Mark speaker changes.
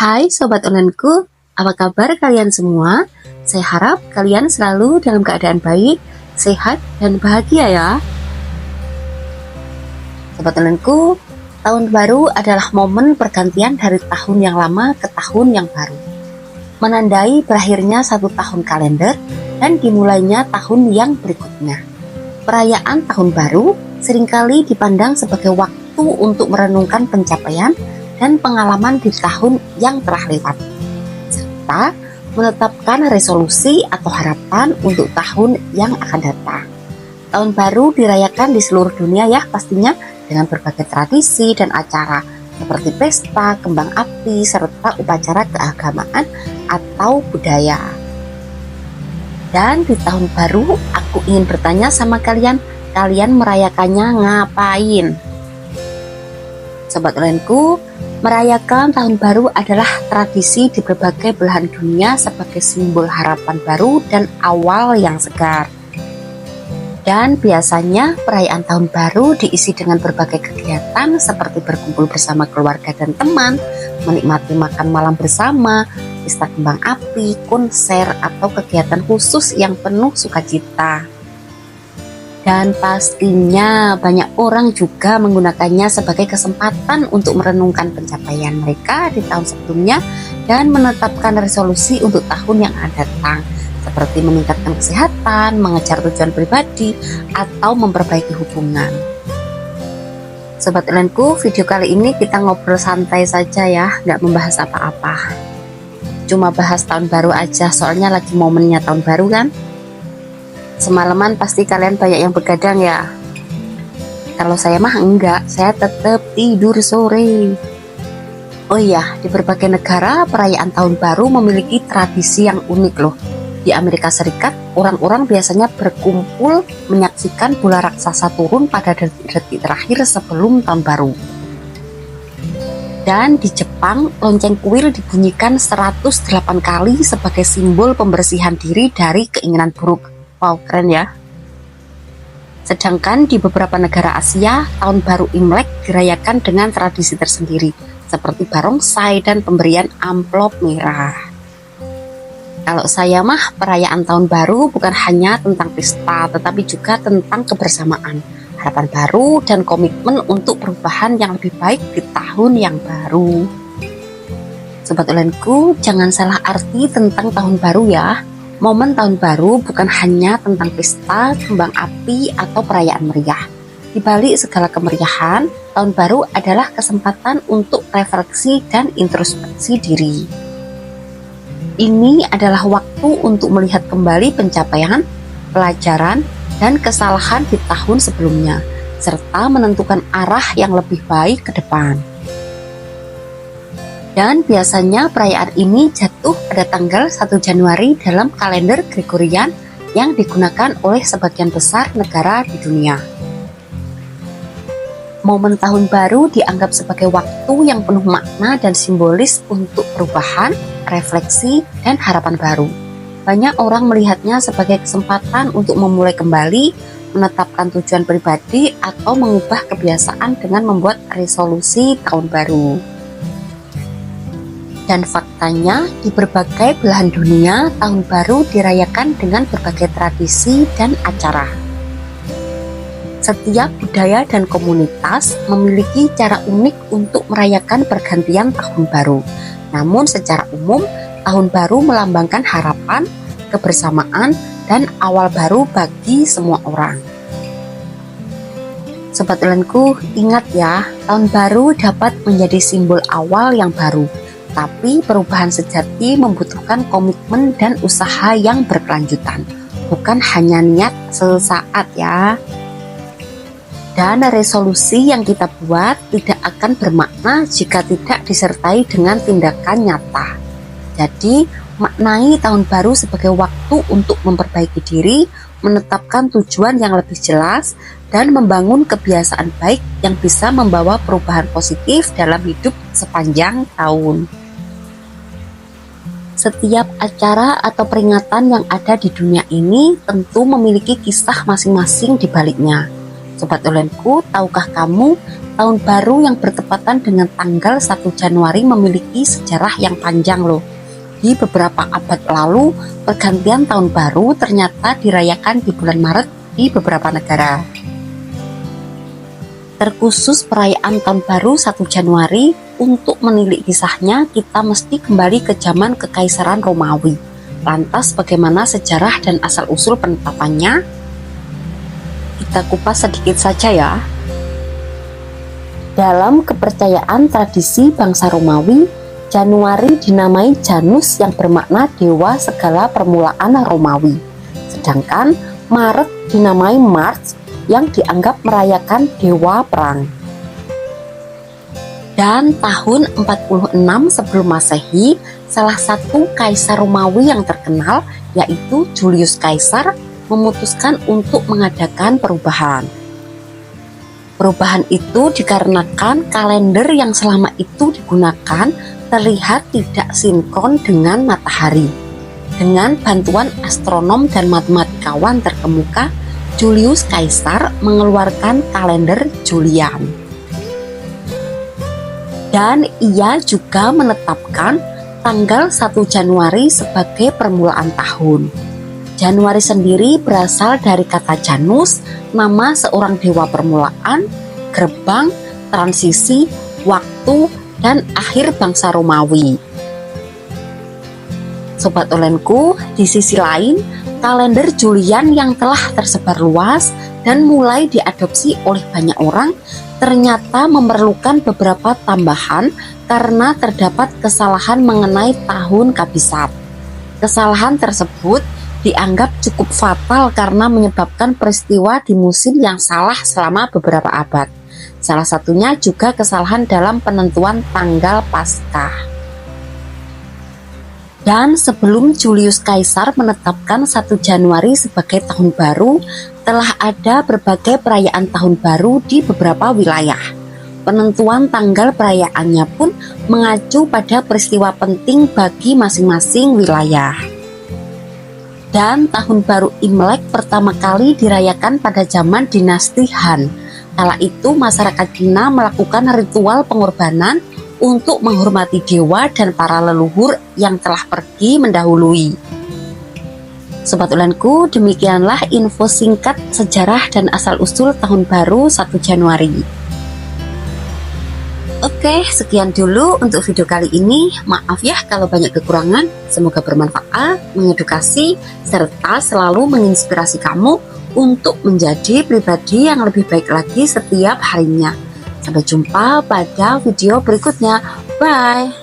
Speaker 1: Hai Sobat Onlineku, apa kabar kalian semua? Saya harap kalian selalu dalam keadaan baik, sehat, dan bahagia ya. Sobat Onlineku, tahun baru adalah momen pergantian dari tahun yang lama ke tahun yang baru. Menandai berakhirnya satu tahun kalender dan dimulainya tahun yang berikutnya. Perayaan tahun baru seringkali dipandang sebagai waktu untuk merenungkan pencapaian dan pengalaman di tahun yang telah lewat, serta menetapkan resolusi atau harapan untuk tahun yang akan datang. Tahun baru dirayakan di seluruh dunia ya pastinya, dengan berbagai tradisi dan acara seperti pesta, kembang api, serta upacara keagamaan atau budaya. Dan di tahun baru aku ingin bertanya sama kalian merayakannya ngapain? Sobat Onlineku, merayakan tahun baru adalah tradisi di berbagai belahan dunia sebagai simbol harapan baru dan awal yang segar. Dan biasanya perayaan tahun baru diisi dengan berbagai kegiatan seperti berkumpul bersama keluarga dan teman, menikmati makan malam bersama, pesta kembang api, konser, atau kegiatan khusus yang penuh sukacita. Dan pastinya banyak orang juga menggunakannya sebagai kesempatan untuk merenungkan pencapaian mereka di tahun sebelumnya dan menetapkan resolusi untuk tahun yang akan datang, seperti meningkatkan kesehatan, mengejar tujuan pribadi, atau memperbaiki hubungan. Sobat Onlineku, video kali ini kita ngobrol santai saja ya, nggak membahas apa-apa. Cuma bahas tahun baru aja, soalnya lagi momennya tahun baru kan. Semalaman pasti kalian banyak yang begadang ya. Kalau saya mah enggak, saya tetap tidur sore. Oh iya, di berbagai negara perayaan tahun baru memiliki tradisi yang unik loh. Di Amerika Serikat, orang-orang biasanya berkumpul menyaksikan bola raksasa turun pada detik-detik terakhir sebelum tahun baru. Dan di Jepang, lonceng kuil dibunyikan 108 kali sebagai simbol pembersihan diri dari keinginan buruk. Wow, keren ya. Sedangkan di beberapa negara Asia, tahun baru Imlek dirayakan dengan tradisi tersendiri, seperti barongsai dan pemberian amplop merah. Kalau saya mah, perayaan tahun baru bukan hanya tentang pesta, tetapi juga tentang kebersamaan, harapan baru, dan komitmen untuk perubahan yang lebih baik di tahun yang baru. Sobat Onlineku, jangan salah arti tentang tahun baru ya. Momen tahun baru bukan hanya tentang pesta, kembang api, atau perayaan meriah. Di balik segala kemeriahan, tahun baru adalah kesempatan untuk refleksi dan introspeksi diri. Ini adalah waktu untuk melihat kembali pencapaian, pelajaran, dan kesalahan di tahun sebelumnya, serta menentukan arah yang lebih baik ke depan. Dan biasanya perayaan ini jatuh pada tanggal 1 Januari dalam kalender Gregorian yang digunakan oleh sebagian besar negara di dunia. Momen tahun baru dianggap sebagai waktu yang penuh makna dan simbolis untuk perubahan, refleksi, dan harapan baru. Banyak orang melihatnya sebagai kesempatan untuk memulai kembali, menetapkan tujuan pribadi, atau mengubah kebiasaan dengan membuat resolusi tahun baru. Dan faktanya, di berbagai belahan dunia, tahun baru dirayakan dengan berbagai tradisi dan acara. Setiap budaya dan komunitas memiliki cara unik untuk merayakan pergantian tahun baru. Namun secara umum, tahun baru melambangkan harapan, kebersamaan, dan awal baru bagi semua orang. Sobat Onlineku, ingat ya, tahun baru dapat menjadi simbol awal yang baru. Tapi perubahan sejati membutuhkan komitmen dan usaha yang berkelanjutan, bukan hanya niat sesaat ya. Dan resolusi yang kita buat tidak akan bermakna jika tidak disertai dengan tindakan nyata. Jadi, maknai tahun baru sebagai waktu untuk memperbaiki diri, menetapkan tujuan yang lebih jelas, dan membangun kebiasaan baik yang bisa membawa perubahan positif dalam hidup sepanjang tahun. Setiap acara atau peringatan yang ada di dunia ini tentu memiliki kisah masing-masing di baliknya. Sobat Ulenku, tahukah kamu tahun baru yang bertepatan dengan tanggal 1 Januari memiliki sejarah yang panjang loh. Di beberapa abad lalu, pergantian tahun baru ternyata dirayakan di bulan Maret di beberapa negara. Terkhusus perayaan tahun baru 1 Januari, untuk menilik kisahnya kita mesti kembali ke zaman Kekaisaran Romawi. Lantas bagaimana sejarah dan asal-usul penetapannya? Kita kupas sedikit saja ya. Dalam kepercayaan tradisi bangsa Romawi, Januari dinamai Janus yang bermakna dewa segala permulaan Romawi. Sedangkan Maret dinamai Mars yang dianggap merayakan dewa perang. Dan tahun 46 sebelum Masehi, salah satu kaisar Romawi yang terkenal yaitu Julius Caesar memutuskan untuk mengadakan perubahan. Perubahan itu dikarenakan kalender yang selama itu digunakan terlihat tidak sinkron dengan matahari. Dengan bantuan astronom dan matematikawan terkemuka, Julius Caesar mengeluarkan kalender Julian. Dan ia juga menetapkan tanggal 1 Januari sebagai permulaan tahun. Januari sendiri berasal dari kata Janus, nama seorang dewa permulaan, gerbang, transisi, waktu, dan akhir bangsa Romawi. Sobat Ulenku, di sisi lain, kalender Julian yang telah tersebar luas dan mulai diadopsi oleh banyak orang, ternyata memerlukan beberapa tambahan karena terdapat kesalahan mengenai tahun kabisat. Kesalahan tersebut dianggap cukup fatal karena menyebabkan peristiwa di musim yang salah selama beberapa abad. Salah satunya juga kesalahan dalam penentuan tanggal Paskah. Dan sebelum Julius Caesar menetapkan 1 Januari sebagai tahun baru, telah ada berbagai perayaan tahun baru di beberapa wilayah. Penentuan tanggal perayaannya pun mengacu pada peristiwa penting bagi masing-masing wilayah. Dan tahun baru Imlek pertama kali dirayakan pada zaman dinasti Han. Kala itu masyarakat Cina melakukan ritual pengorbanan untuk menghormati dewa dan para leluhur yang telah pergi mendahului. Sobat Ulenku, demikianlah info singkat sejarah dan asal-usul tahun baru 1 Januari. Oke, sekian dulu untuk video kali ini. Maaf ya kalau banyak kekurangan. Semoga bermanfaat, mengedukasi, serta selalu menginspirasi kamu untuk menjadi pribadi yang lebih baik lagi setiap harinya. Sampai jumpa pada video berikutnya. Bye!